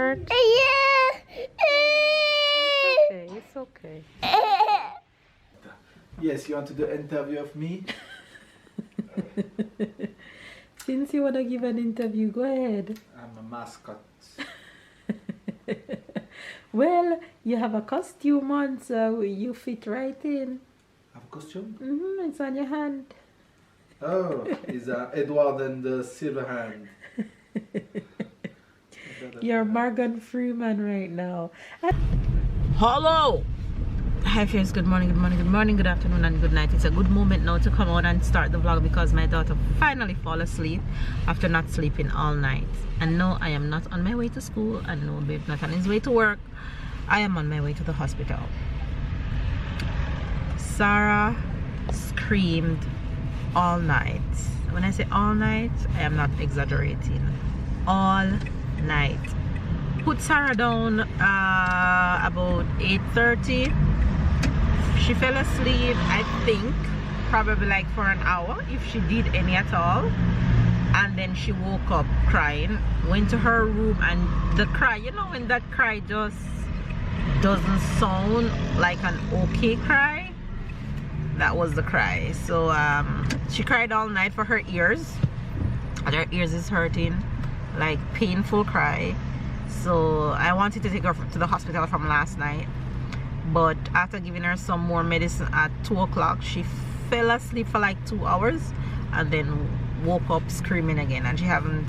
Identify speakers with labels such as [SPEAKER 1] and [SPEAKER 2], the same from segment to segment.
[SPEAKER 1] hurt? Yeah. It's okay.
[SPEAKER 2] Yes, you want to do an interview of me?
[SPEAKER 1] Since you want to give an interview, go ahead.
[SPEAKER 2] I'm a mascot.
[SPEAKER 1] Well, you have a costume on, so you fit right in.
[SPEAKER 2] Have a costume?
[SPEAKER 1] It's on your hand.
[SPEAKER 2] Oh, it's Edward and the Silverhand.
[SPEAKER 1] You're Morgan Freeman right now. Hello! Hi friends, good morning, good afternoon and good night. It's a good moment now to come out and start the vlog because my daughter finally fall asleep after not sleeping all night. And no, I am not on my way to school, and no, babe not on his way to work. I am on my way to the hospital. Sarah screamed all night. When I say all night, I am not exaggerating. All night. Put Sarah down about 8:30. She fell asleep, I think, probably like for an hour, if she did any at all. And then she woke up crying, went to her room, and the cry, you know when that cry just doesn't sound like an okay cry? That was the cry. So she cried all night for her ears, and her ears is hurting, like painful cry. So I wanted to take her to the hospital from last night, but after giving her some more medicine at 2 o'clock, she fell asleep for like 2 hours and then woke up screaming again, and she haven't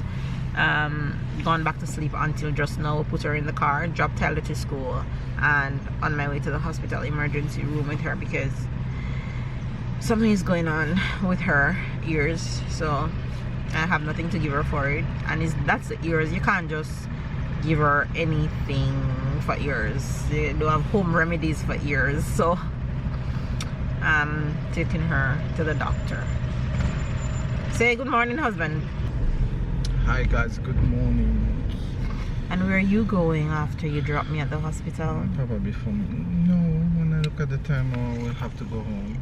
[SPEAKER 1] gone back to sleep until just now. Put her in the car, dropped Tyler to school, and on my way to the hospital emergency room with her because something is going on with her ears. So I have nothing to give her for it, and that's the ears. You can't just give her anything for ears. They don't have home remedies for ears. So I'm taking her to the doctor. Say good morning, husband.
[SPEAKER 2] Hi guys, good morning.
[SPEAKER 1] And where are you going after you drop me at the hospital?
[SPEAKER 2] Probably no, when I look at the time, I will have to go home.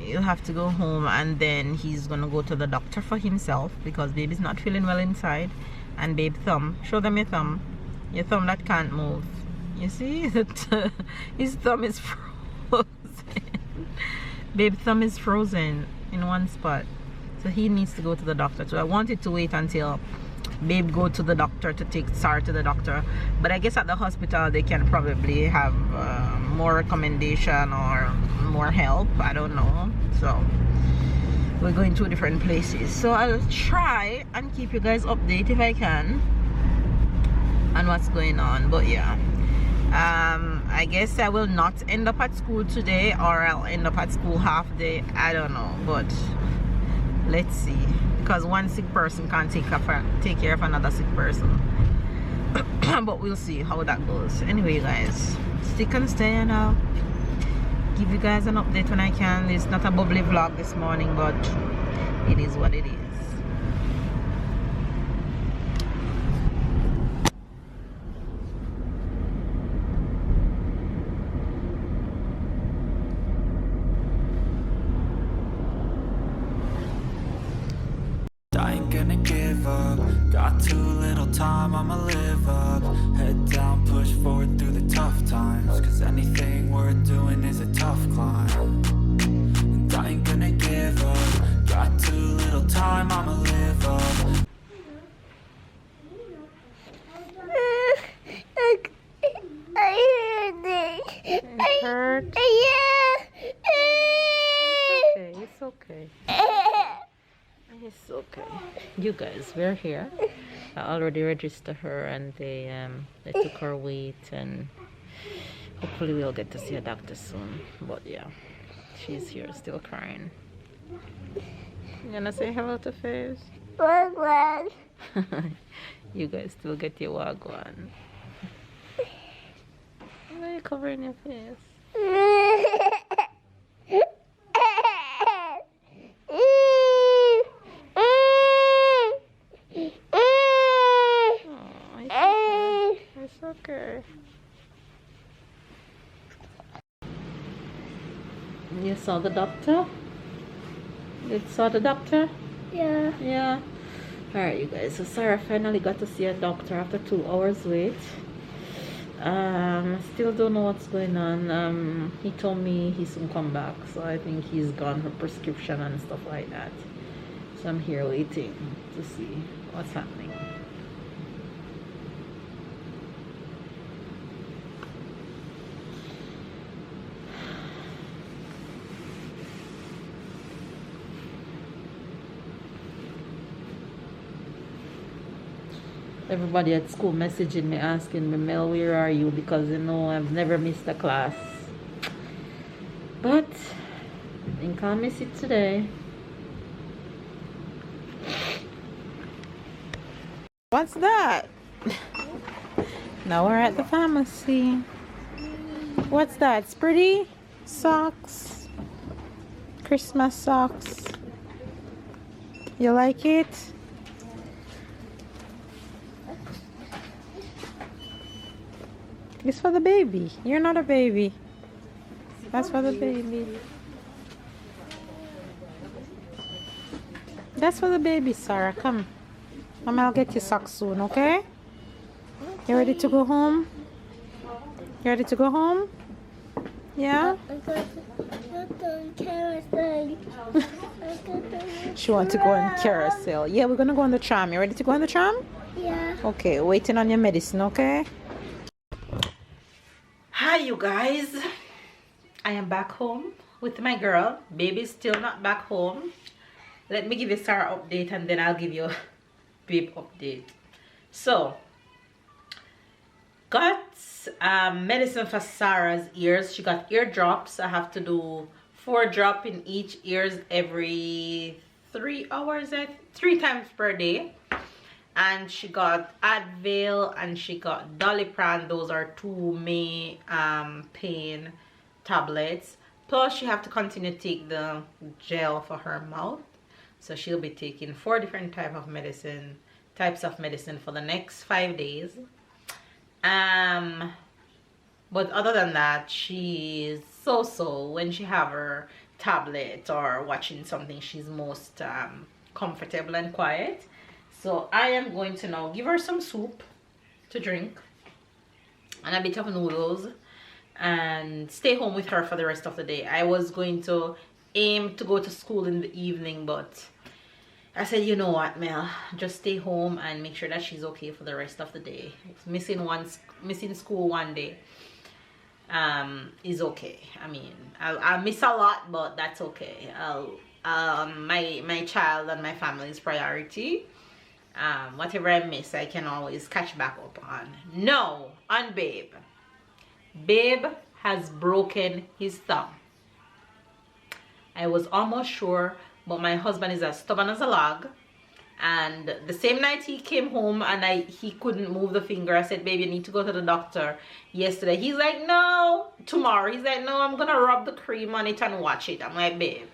[SPEAKER 1] You'll have to go home, and then he's gonna go to the doctor for himself because baby's not feeling well inside. And babe thumb, show them your thumb that can't move. You see that his thumb is frozen. Babe thumb is frozen in one spot, so he needs to go to the doctor. So I wanted to wait until babe go to the doctor to take Sarah to the doctor, but I guess at the hospital they can probably have more recommendation or more help. I don't know. So we're going to different places, so I'll try and keep you guys updated if I can on what's going on. But yeah, I guess I will not end up at school today, or I'll end up at school half day. I don't know, but let's see, because one sick person can't take care of another sick person. But we'll see how that goes. Anyway guys, stick and stay, and I'll give you guys an update when I can. It's not a bubbly vlog this morning, but it is what it is.
[SPEAKER 3] I ain't gonna give up. Got too little time, I'ma live up. Head down, push forward through the tough times, cause anything worth doing is a tough climb. And I ain't gonna give up. Got too little time, I'ma live up.
[SPEAKER 1] It hurt? It's okay. It's okay. You guys, we're here. I already registered her, and they took her weight, and hopefully we'll get to see a doctor soon. But yeah, she's here still crying. You gonna say hello to Face? Wagwan. You guys still get your wagwan. Why are you covering your face? It's okay. You saw the doctor? You saw the doctor?
[SPEAKER 4] Yeah.
[SPEAKER 1] Yeah. Alright, you guys, so Sarah finally got to see a doctor after 2 hours wait. Still don't know what's going on. He told me he soon come back, so I think he's gone for prescription and stuff like that. So I'm here waiting to see what's happening. Everybody at school messaging me asking me, Mel, where are you? Because you know I've never missed a class. But I think I'll miss it today. What's that? Now we're at the pharmacy. What's that? It's pretty socks. Christmas socks. You like it? It's for the baby. You're not a baby. That's for the baby. That's for the baby, Sarah. Come. Mama, I'll get you socks soon, okay? You ready to go home? You ready to go home? Yeah? She wants to go on carousel. Yeah, we're going to go on the tram. You ready to go on the tram?
[SPEAKER 4] Yeah.
[SPEAKER 1] Okay, waiting on your medicine, okay? Hi, you guys. I am back home with my girl. Baby's still not back home. Let me give you Sarah update and then I'll give you a babe update. So, got medicine for Sarah's ears. She got ear drops. I have to do 4 drops in each ears every 3 hours, 3 times per day. And she got Advil and she got Doliprane. Those are 2 main pain tablets. Plus she have to continue to take the gel for her mouth. So she'll be taking 4 different types of medicine for the next 5 days. But other than that, she's so when she have her tablet or watching something, she's most comfortable and quiet. So I am going to now give her some soup to drink and a bit of noodles and stay home with her for the rest of the day. I was going to aim to go to school in the evening, but I said, you know what, Mel, just stay home and make sure that she's okay for the rest of the day. Missing school one day is okay. I mean, I'll miss a lot, but that's okay. My child and my family is priority. Whatever I miss, I can always catch back up on. No, on Babe. Babe has broken his thumb. I was almost sure, but my husband is as stubborn as a log. And the same night he came home and he couldn't move the finger. I said, babe, you need to go to the doctor yesterday. He's like, no. Tomorrow. He's like, no, I'm going to rub the cream on it and watch it. I'm like, babe,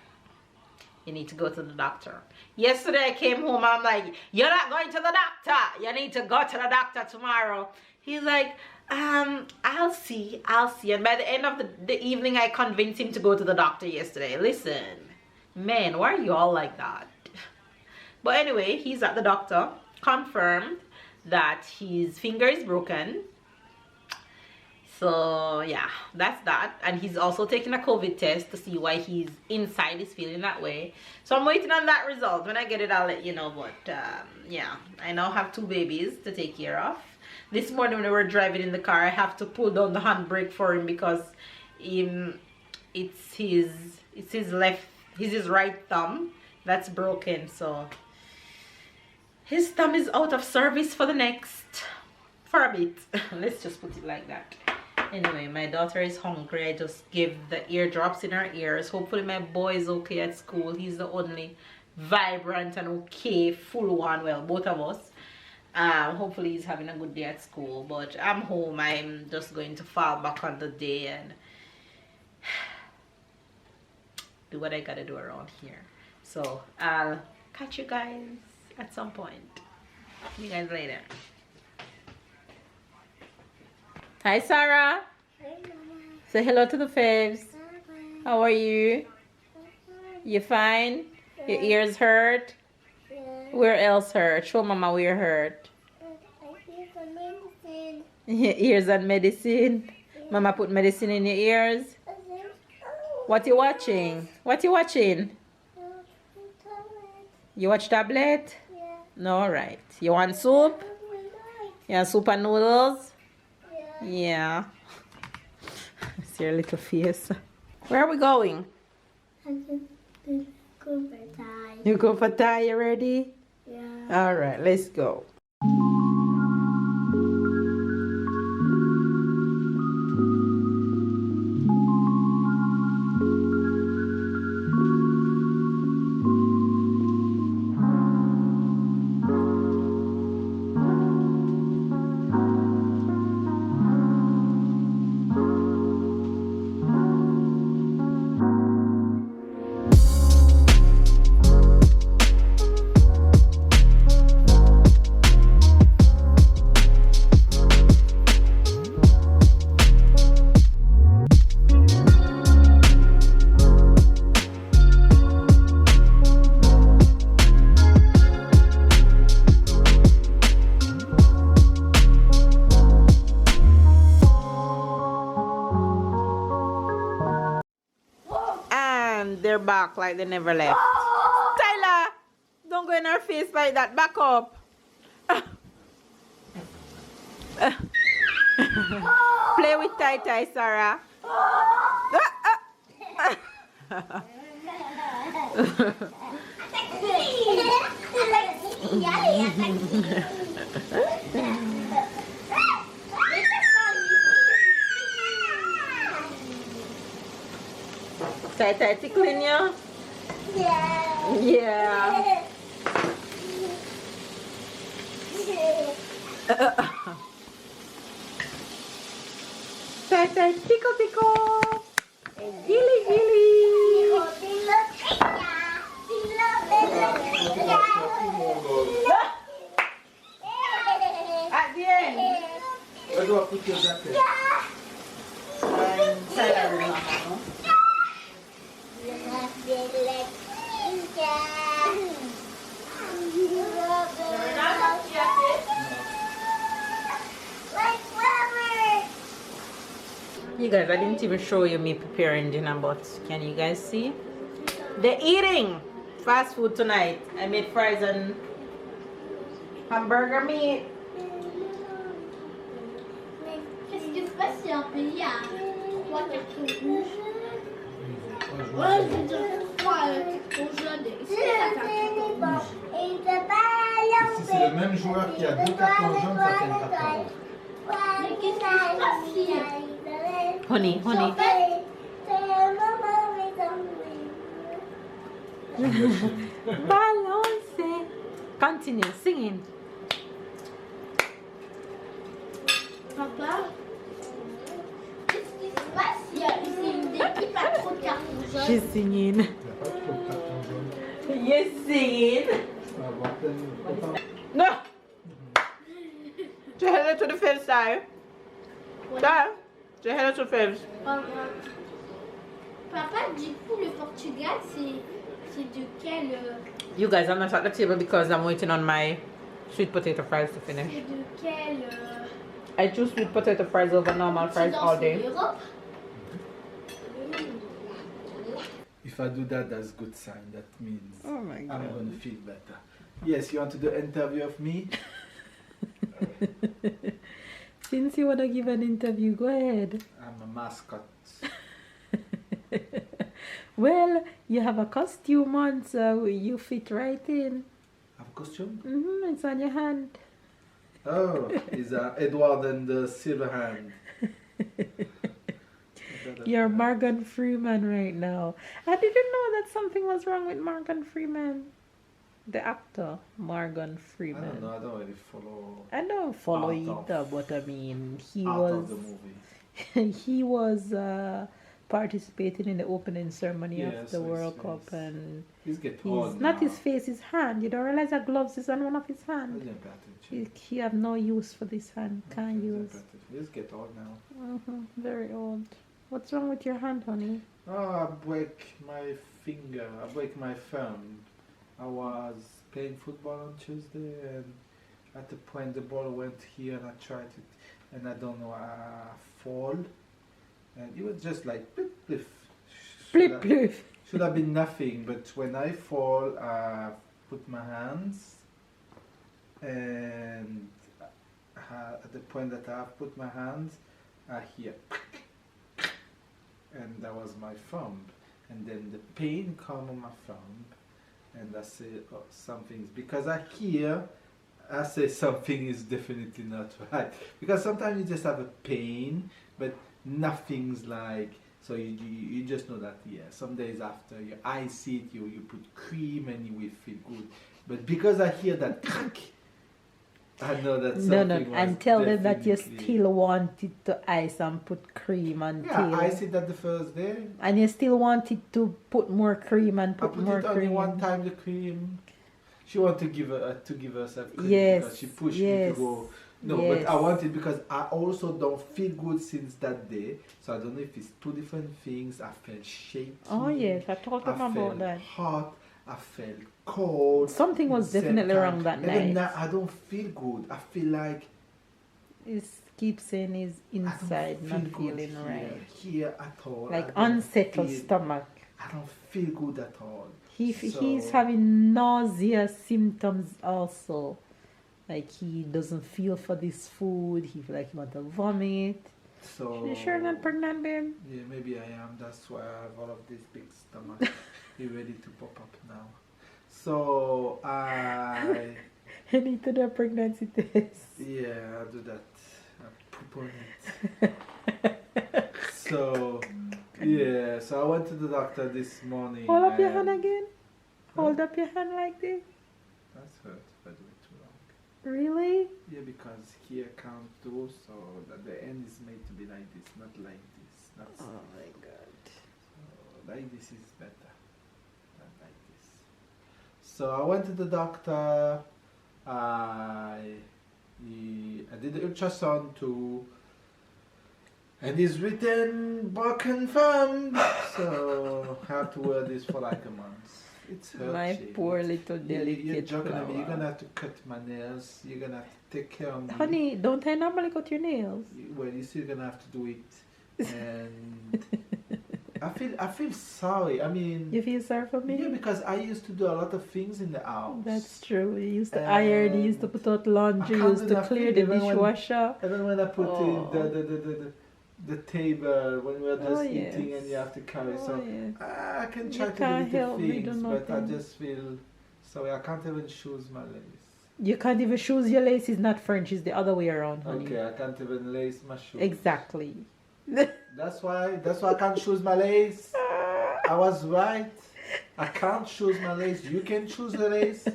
[SPEAKER 1] you need to go to the doctor. Yesterday I came home. I'm like, you're not going to the doctor. You need to go to the doctor tomorrow. He's like, I'll see. And by the end of the evening, I convinced him to go to the doctor yesterday. Listen, man, why are you all like that? But anyway, he's at the doctor, confirmed that his finger is broken. So yeah, that's that. And he's also taking a COVID test to see why his inside is feeling that way. So I'm waiting on that result. When I get it, I'll let you know. But yeah, I now have 2 babies to take care of. This morning when we were driving in the car, I have to pull down the handbrake for him because it's his right thumb that's broken. So his thumb is out of service for a bit. Let's just put it like that. Anyway, my daughter is hungry. I just gave the ear drops in her ears. Hopefully my boy is okay at school. He's the only vibrant and okay full one. Well, both of us. Hopefully he's having a good day at school. But I'm home. I'm just going to fall back on the day and do what I gotta do around here. So I'll catch you guys at some point. See you guys later. Hi, Sarah.
[SPEAKER 4] Hi, Mama.
[SPEAKER 1] Say hello to the faves.
[SPEAKER 4] Bye-bye.
[SPEAKER 1] How are you? You fine? Your ears hurt?
[SPEAKER 4] Yeah.
[SPEAKER 1] Where else hurt? Show Mama where hurt. Ears and medicine. Mama put medicine in your ears. What you watching? What you watching? You watch tablet?
[SPEAKER 4] Yeah.
[SPEAKER 1] No, alright. You want soup? You want soup and noodles? Yeah. See your little face. Where are we going? You go for Thai, you ready?
[SPEAKER 4] Yeah.
[SPEAKER 1] Alright, let's go. And they're back like they never left. Tyler, don't go in her face like that. Back up. Play with Tai, Sarah. Tai tickling you?
[SPEAKER 4] Yeah.
[SPEAKER 1] Yeah. Tai tickle. Gilly. At the end.
[SPEAKER 2] Where do I put your jacket?
[SPEAKER 1] You guys, I didn't even show you me preparing dinner, but can you guys see? They're eating fast food tonight. I made fries and hamburger meat.
[SPEAKER 4] Qu'est-ce que tu fais si un pays a 3 cartons rouges? Ouais, je veux dire 3 cartons jaunes et c'est un carton rouge.
[SPEAKER 2] Si c'est le même joueur qui a 2 cartons jaunes, ça fait un carton rouge.
[SPEAKER 4] Mais qu'est-ce qui se passe si...
[SPEAKER 1] Honey. Balance. Continue singing.
[SPEAKER 4] Papa, qu'est-ce qui se passe si une équipe a trop de cartons jaunes?
[SPEAKER 1] She's singing.
[SPEAKER 2] Il n'y a pas trop de cartons jaunes.
[SPEAKER 1] Yes, singing.
[SPEAKER 2] On va avoir plein de...
[SPEAKER 1] No. Just head it to the fence side. There. Just head it to the fence.
[SPEAKER 4] Papa, du coup, le Portugal, c'est de quel...
[SPEAKER 1] You guys, I'm not at the table because I'm waiting on my sweet potato fries to finish.
[SPEAKER 4] C'est de quel...
[SPEAKER 1] I choose sweet potato fries over normal fries all day.
[SPEAKER 4] Europe?
[SPEAKER 2] If I do that, that's good sign. That means
[SPEAKER 1] Oh my
[SPEAKER 2] I'm
[SPEAKER 1] God.
[SPEAKER 2] going to feel better. Yes, you want to do an interview of me?
[SPEAKER 1] Since you want to give an interview, go ahead.
[SPEAKER 2] I'm a mascot.
[SPEAKER 1] Well, you have a costume on, so you fit right in.
[SPEAKER 2] Have a costume?
[SPEAKER 1] It's on your hand.
[SPEAKER 2] Oh, is Edward and the Silver Hand.
[SPEAKER 1] You're Morgan Freeman right now. I didn't know that something was wrong with Morgan Freeman. The actor, Morgan
[SPEAKER 2] I
[SPEAKER 1] Freeman.
[SPEAKER 2] don't know, I don't really follow
[SPEAKER 1] I don't follow
[SPEAKER 2] Out
[SPEAKER 1] either,
[SPEAKER 2] of-
[SPEAKER 1] but I mean, he
[SPEAKER 2] out
[SPEAKER 1] was
[SPEAKER 2] of the movie.
[SPEAKER 1] he was participating in the opening ceremony of
[SPEAKER 2] Yes,
[SPEAKER 1] the
[SPEAKER 2] yes,
[SPEAKER 1] World
[SPEAKER 2] yes.
[SPEAKER 1] Cup, and
[SPEAKER 2] He's get
[SPEAKER 1] he's
[SPEAKER 2] old
[SPEAKER 1] not
[SPEAKER 2] now.
[SPEAKER 1] his face, his hand. You don't realize that gloves is on one of his
[SPEAKER 2] I
[SPEAKER 1] hand.
[SPEAKER 2] didn't pay attention.
[SPEAKER 1] He have no use for this hand.
[SPEAKER 2] Okay,
[SPEAKER 1] Can't
[SPEAKER 2] didn't
[SPEAKER 1] use.
[SPEAKER 2] pay attention. He's get old now.
[SPEAKER 1] Very old. What's wrong with your hand, honey?
[SPEAKER 2] Oh, I break my finger. I break my thumb. I was playing football on Tuesday, and at the point the ball went here, and I tried it, and I don't know, I fall, and it was just like blip, blip.
[SPEAKER 1] Flip, flip.
[SPEAKER 2] Should have been nothing, but when I fall, I put my hands, and at the point that I have put my hands, I hear, and that was my thumb, and then the pain come on my thumb, and I say, oh, something's, because I say something is definitely not right, because sometimes you just have a pain, but nothing's like, so you just know that, yeah, some days after your eye see it, you put cream and you will feel good, but because I hear that crack, I know that something was
[SPEAKER 1] and tell them that you
[SPEAKER 2] definitely-
[SPEAKER 1] still wanted to ice and put cream until.
[SPEAKER 2] Yeah, I see that the first day.
[SPEAKER 1] And you still wanted to put more cream and
[SPEAKER 2] I
[SPEAKER 1] put
[SPEAKER 2] put
[SPEAKER 1] more
[SPEAKER 2] it only
[SPEAKER 1] cream.
[SPEAKER 2] one time, the cream. She wanted to give herself cream
[SPEAKER 1] Yes,
[SPEAKER 2] because she pushed me
[SPEAKER 1] yes,
[SPEAKER 2] to go. No,
[SPEAKER 1] yes.
[SPEAKER 2] but I wanted because I also don't feel good since that day. So I don't know if it's two different things. I felt shaky.
[SPEAKER 1] Oh yes, I told them
[SPEAKER 2] I
[SPEAKER 1] about
[SPEAKER 2] felt
[SPEAKER 1] that.
[SPEAKER 2] hot. I felt cold.
[SPEAKER 1] Something was
[SPEAKER 2] at the same
[SPEAKER 1] definitely
[SPEAKER 2] time.
[SPEAKER 1] wrong that
[SPEAKER 2] Even
[SPEAKER 1] night.
[SPEAKER 2] now, I don't feel good. I feel like
[SPEAKER 1] It keeps saying he's
[SPEAKER 2] I don't
[SPEAKER 1] inside,
[SPEAKER 2] feel
[SPEAKER 1] not
[SPEAKER 2] good
[SPEAKER 1] feeling
[SPEAKER 2] here,
[SPEAKER 1] right.
[SPEAKER 2] here at all.
[SPEAKER 1] Like
[SPEAKER 2] I don't
[SPEAKER 1] unsettled
[SPEAKER 2] feel-
[SPEAKER 1] stomach.
[SPEAKER 2] I don't feel good at all.
[SPEAKER 1] He's
[SPEAKER 2] So-
[SPEAKER 1] having nausea symptoms also. Like he doesn't feel for this food. He feel like he want to vomit.
[SPEAKER 2] So
[SPEAKER 1] You sure not pregnant, babe?
[SPEAKER 2] Yeah, maybe I am. That's why I have all of this big stomach. Be ready to pop up now. So I
[SPEAKER 1] You need to do a pregnancy test.
[SPEAKER 2] yeah, I do that. I poop on it. So yeah, so I went to the doctor this morning.
[SPEAKER 1] Hold up your
[SPEAKER 2] and-
[SPEAKER 1] hand again. Hold up your hand like this.
[SPEAKER 2] That's hurt if I do it too long.
[SPEAKER 1] Really?
[SPEAKER 2] Yeah, because here can't do, so that the end is made to be like this, not like this. Not so.
[SPEAKER 1] Oh my god.
[SPEAKER 2] Like this is better than like this. So I went to the doctor. I did the ultrasound too, and it's written broken thumb. So I have to wear this for like a month. It's hurting.
[SPEAKER 1] My poor little
[SPEAKER 2] You're
[SPEAKER 1] delicate
[SPEAKER 2] joking at me. You're
[SPEAKER 1] flower.
[SPEAKER 2] gonna have to cut my nails. You're gonna have to take care of me.
[SPEAKER 1] Honey, don't I normally cut your nails?
[SPEAKER 2] Well, you're still gonna have to do it, and I feel sorry. I mean,
[SPEAKER 1] You feel sorry for me?
[SPEAKER 2] yeah, because I used to do a lot of things in the house.
[SPEAKER 1] That's true. You used to iron, you used to put out laundry,
[SPEAKER 2] I
[SPEAKER 1] you
[SPEAKER 2] can't
[SPEAKER 1] used
[SPEAKER 2] do
[SPEAKER 1] to clear
[SPEAKER 2] nothing
[SPEAKER 1] the
[SPEAKER 2] even when-
[SPEAKER 1] dishwasher.
[SPEAKER 2] Even when I put
[SPEAKER 1] Oh.
[SPEAKER 2] in the table when we are just
[SPEAKER 1] Oh,
[SPEAKER 2] eating
[SPEAKER 1] yes.
[SPEAKER 2] and you have to carry,
[SPEAKER 1] Oh,
[SPEAKER 2] so
[SPEAKER 1] yes.
[SPEAKER 2] I can
[SPEAKER 1] You
[SPEAKER 2] try to do
[SPEAKER 1] can't
[SPEAKER 2] little
[SPEAKER 1] help me do
[SPEAKER 2] things, but I
[SPEAKER 1] nothing.
[SPEAKER 2] just feel sorry. I can't even choose my lace.
[SPEAKER 1] You can't even shoes your lace is not French, it's the other way around, honey.
[SPEAKER 2] Okay, I can't even lace my shoes.
[SPEAKER 1] Exactly.
[SPEAKER 2] That's why I can't choose my lace. I was right. I can't choose my lace. You can choose the lace.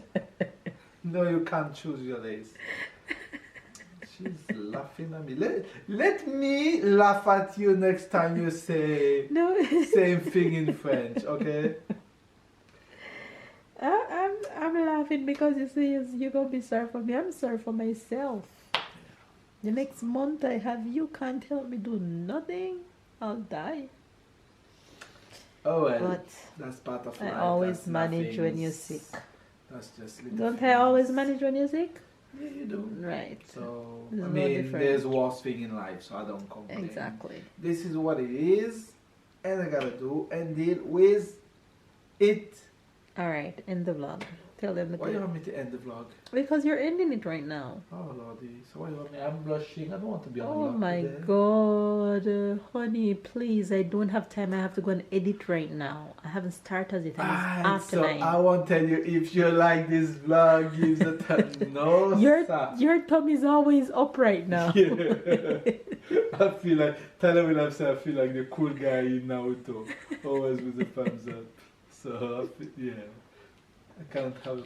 [SPEAKER 2] No, you can't choose your lace. She's laughing at me. Let me laugh at you next time you say
[SPEAKER 1] No,
[SPEAKER 2] same thing in French, okay?
[SPEAKER 1] I'm laughing because you see you're gonna be sorry for me. I'm sorry for myself. The next month I have you can't help me do nothing. I'll die.
[SPEAKER 2] Oh well,
[SPEAKER 1] But
[SPEAKER 2] that's part of
[SPEAKER 1] I
[SPEAKER 2] life.
[SPEAKER 1] always
[SPEAKER 2] That's
[SPEAKER 1] manage when
[SPEAKER 2] nothing.
[SPEAKER 1] you're sick.
[SPEAKER 2] That's just little
[SPEAKER 1] Don't I always
[SPEAKER 2] things.
[SPEAKER 1] manage when you're sick?
[SPEAKER 2] Yeah, you do.
[SPEAKER 1] Right.
[SPEAKER 2] So
[SPEAKER 1] There's
[SPEAKER 2] I
[SPEAKER 1] no
[SPEAKER 2] mean,
[SPEAKER 1] difference.
[SPEAKER 2] there's worse thing in life, so I don't complain.
[SPEAKER 1] Exactly.
[SPEAKER 2] This is what it is, and I gotta do and deal with it.
[SPEAKER 1] Alright, end the vlog. Tell them the
[SPEAKER 2] Why you
[SPEAKER 1] truth.
[SPEAKER 2] want me to end the vlog?
[SPEAKER 1] Because you're ending it right now.
[SPEAKER 2] Oh lordy, so why you want me? I'm blushing. I don't want to be on
[SPEAKER 1] Oh
[SPEAKER 2] vlog
[SPEAKER 1] my
[SPEAKER 2] today.
[SPEAKER 1] god, honey, please, I don't have time. I have to go and edit right now. I haven't started it. And it's after
[SPEAKER 2] So
[SPEAKER 1] 9.
[SPEAKER 2] I won't tell you if you like this vlog. Give the time. No, sir.
[SPEAKER 1] Your thumb is always up right now.
[SPEAKER 2] Yeah. I feel like Tyler will have said I feel like the cool guy in Naruto, always with the thumbs up. So I feel, yeah, I can't have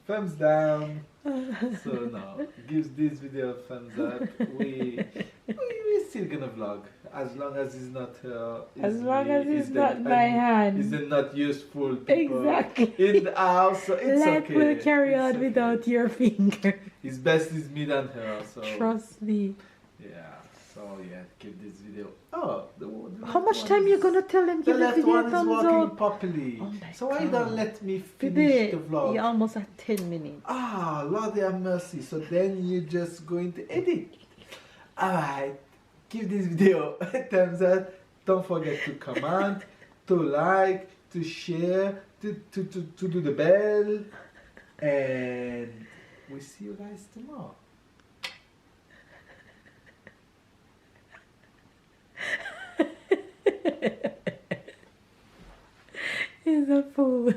[SPEAKER 2] thumbs down. So no, gives this video a thumbs up. We still gonna vlog as long as it's not
[SPEAKER 1] As long as it's
[SPEAKER 2] the-
[SPEAKER 1] not my hand.
[SPEAKER 2] Is the not useful people
[SPEAKER 1] Exactly.
[SPEAKER 2] in the house, so it's
[SPEAKER 1] Let
[SPEAKER 2] okay.
[SPEAKER 1] will carry
[SPEAKER 2] It's
[SPEAKER 1] on
[SPEAKER 2] okay.
[SPEAKER 1] without your finger.
[SPEAKER 2] It's best is me than her. So
[SPEAKER 1] Trust me.
[SPEAKER 2] yeah. So Oh yeah, give this video. Oh, the
[SPEAKER 1] How much time you gonna tell them
[SPEAKER 2] The
[SPEAKER 1] give the
[SPEAKER 2] left
[SPEAKER 1] video
[SPEAKER 2] one
[SPEAKER 1] a
[SPEAKER 2] is
[SPEAKER 1] thumbs
[SPEAKER 2] working
[SPEAKER 1] up?
[SPEAKER 2] properly.
[SPEAKER 1] Oh my
[SPEAKER 2] So why you
[SPEAKER 1] God.
[SPEAKER 2] don't let me finish
[SPEAKER 1] Baby,
[SPEAKER 2] the vlog?
[SPEAKER 1] you're almost at 10 minutes.
[SPEAKER 2] Ah, Lord have mercy. So then you're just going to edit. Alright, give this video a thumbs up. Don't forget to comment, to like, to share, to do the bell. And we'll see you guys tomorrow.
[SPEAKER 1] He's a fool.